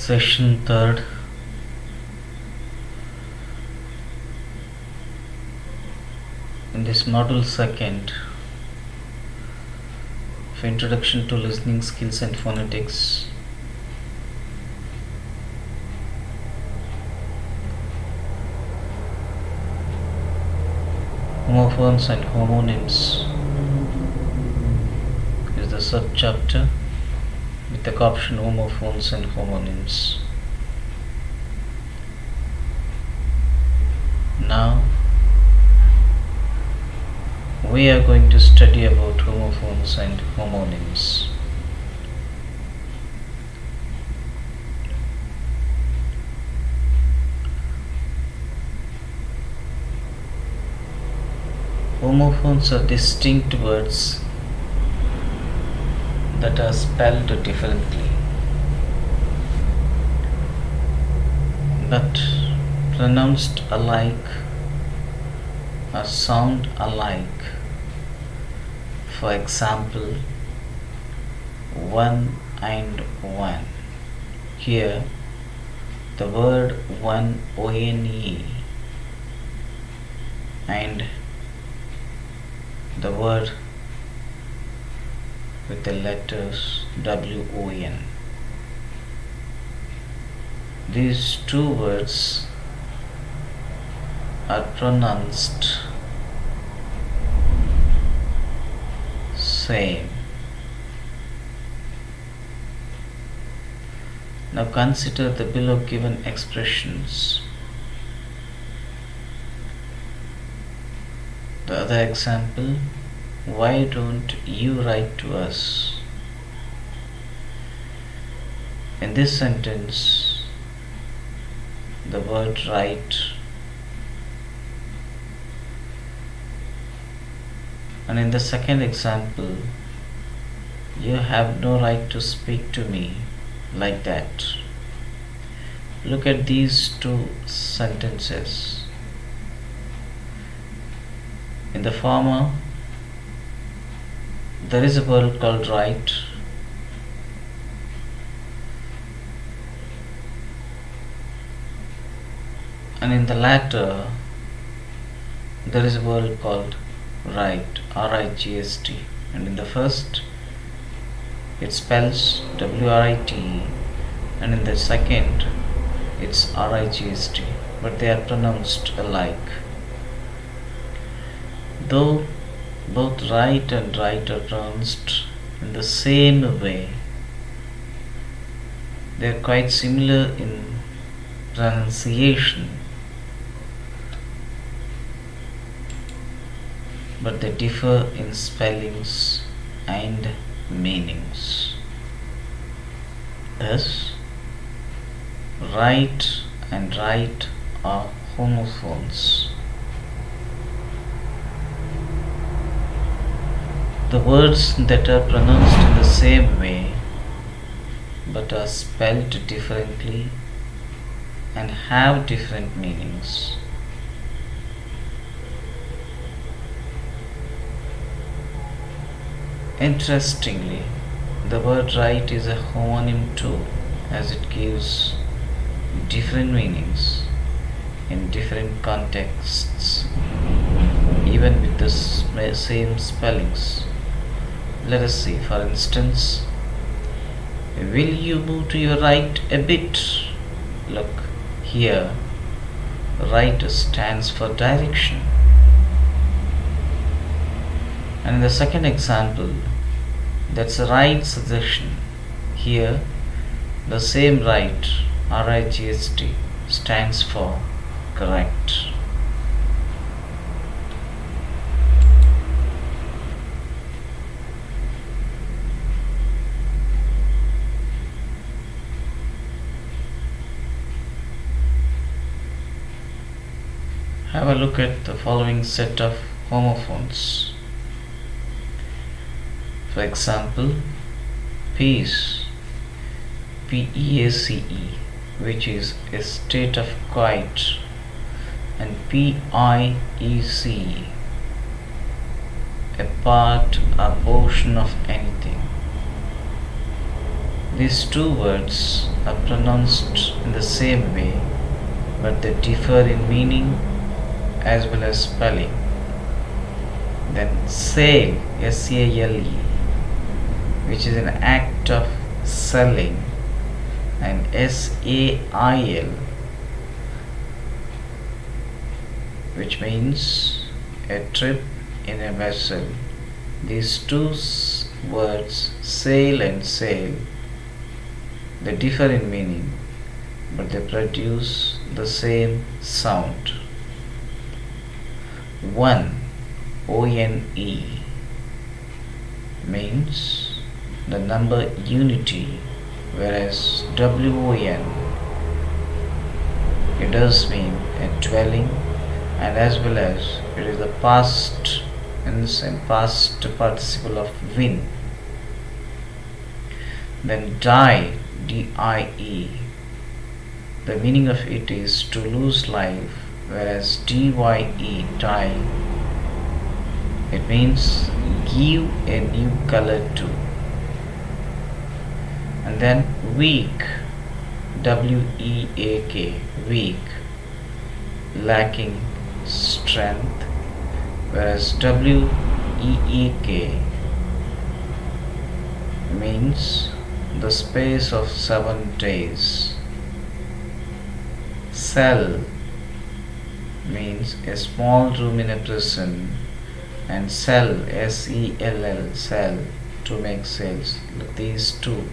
Session 3rd. In this module 2nd of Introduction to Listening Skills and Phonetics, Homophones and Homonyms is the subchapter with the caption Homophones and Homonyms. Now we are going to study about homophones and homonyms. Homophones are distinct words that are spelled differently but pronounced alike or sound alike. For example, one and one. Here the word one, O-N-E, and the word with the letters W-O-N. These two words are pronounced same. Now consider the below given expressions. The other example, why don't you write to us? In this sentence, the word write and in the second example, you have no right to speak to me like that. Look at these two sentences. In the former, there is a word called write, and in the latter, there is a word called write, R-I-G-S-T, and in the first it spells W-R-I-T-E, and in the second it's R-I-G-S-T, but they are pronounced alike. Though both write and write are pronounced in the same way, they are quite similar in pronunciation, but they differ in spellings and meanings. Thus, write and write are homophones. The words that are pronounced in the same way but are spelled differently and have different meanings. Interestingly, the word write is a homonym too, as it gives different meanings in different contexts, even with the same spellings. Let us see, for instance, will you move to your right a bit? Look, here, right stands for direction. And in the second example, that's a right suggestion. Here, the same right, R-I-G-S-T, stands for correct. Have a look at the following set of homophones. For example, peace, P-E-A-C-E, which is a state of quiet, and P-I-E-C, a part or portion of anything. These two words are pronounced in the same way, but they differ in meaning as well as spelling. Then sale, S-A-L-E, which is an act of selling, and S-A-I-L, which means a trip in a vessel. These two words, sail and sail, they differ in meaning, but they produce the same sound. One, O-N-E, means the number unity, whereas W-O-N, it does mean a dwelling, and as well as it is the past and past participle of win. Then die, D-I-E, the meaning of it is to lose life, whereas D-Y-E, die, it means give a new color to. And then weak, W-E-A-K, weak, lacking strength, whereas W-E-E-K means the space of 7 days. Cell means a small room in a prison, and sell, S-E-L-L, sell, to make sales. These two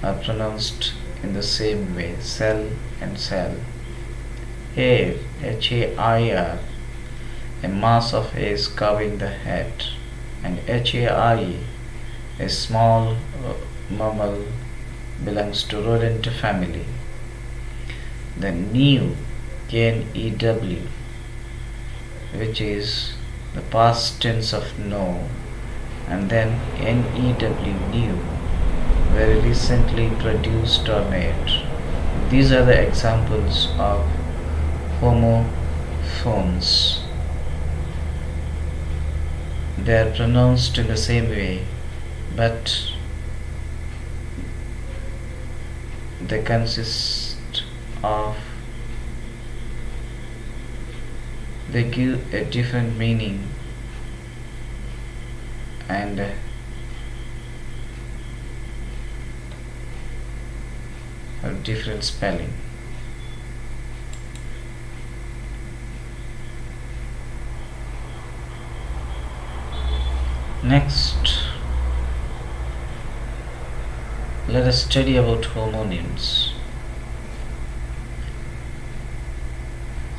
are pronounced in the same way, sell and sell. Hair, H-A-I-R, a mass of hairs covering the head, and H-A-I, a small mammal, belongs to rodent family. Then new, K-N-E-W, which is the past tense of know, and then N-E-W, new, very recently produced or made. These are the examples of homophones. They are pronounced in the same way, but they consist of, they give a different meaning and a different spelling. Next, let us study about homonyms.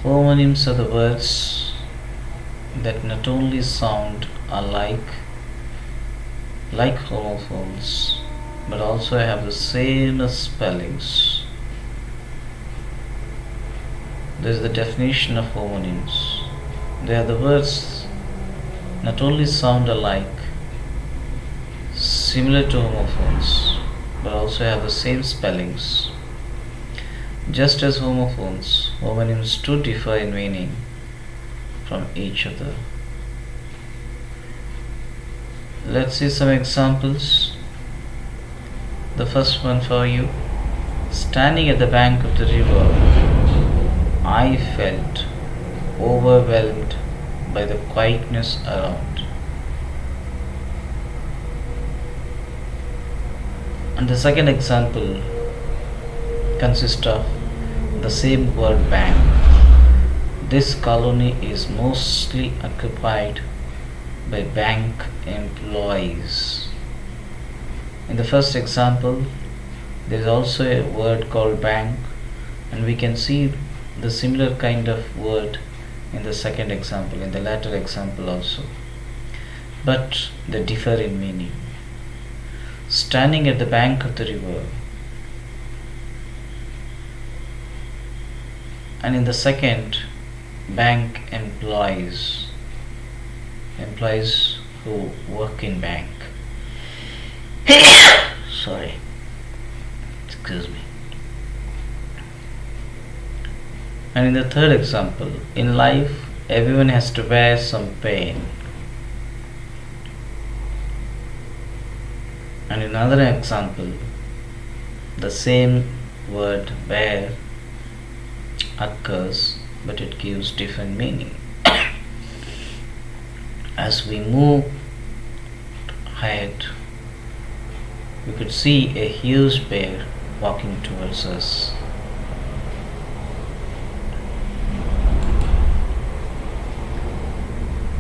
Homonyms are the words that not only sound alike like homophones, but also have the same spellings. This is the definition of homonyms. They are the words not only sound alike, similar to homophones, but also have the same spellings. Just as homophones, homonyms too differ in meaning from each other. Let's see some examples. The first one for you. Standing at the bank of the river, I felt overwhelmed by the quietness around. And the second example consists of the same word bank. This colony is mostly occupied by bank employees. In the first example, there is also a word called bank, and we can see the similar kind of word in the second example, in the latter example also, but they differ in meaning. Standing at the bank of the river, and in the second, bank employees who work in bank. Sorry, excuse me. And in the third example, in life everyone has to bear some pain. And in another example, the same word bear occurs, but it gives different meaning. As we move ahead, we could see a huge bear walking towards us.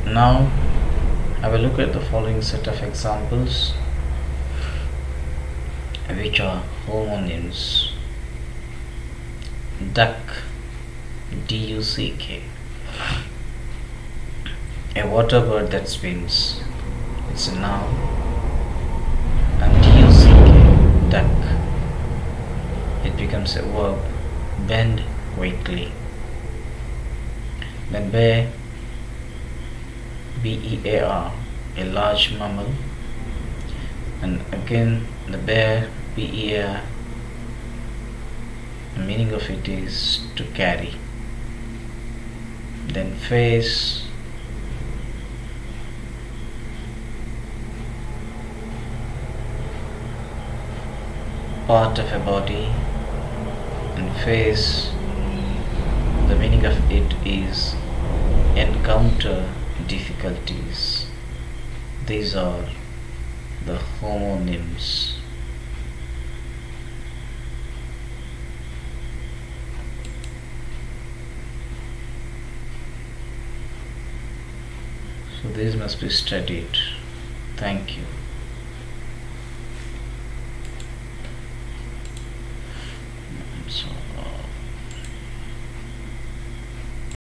Now, have a look at the following set of examples, which are homonyms. Duck, D-U-C-K. A water bird that swims, it's a noun. And D-U-C-K, duck, it becomes a verb, bend quickly. Then bear, B-E-A-R, a large mammal. And again the bear, B-E-A-R, the meaning of it is to carry. Then face, part of a body, and face, the meaning of it is encounter difficulties. These are the homonyms. So these must be studied. Thank you.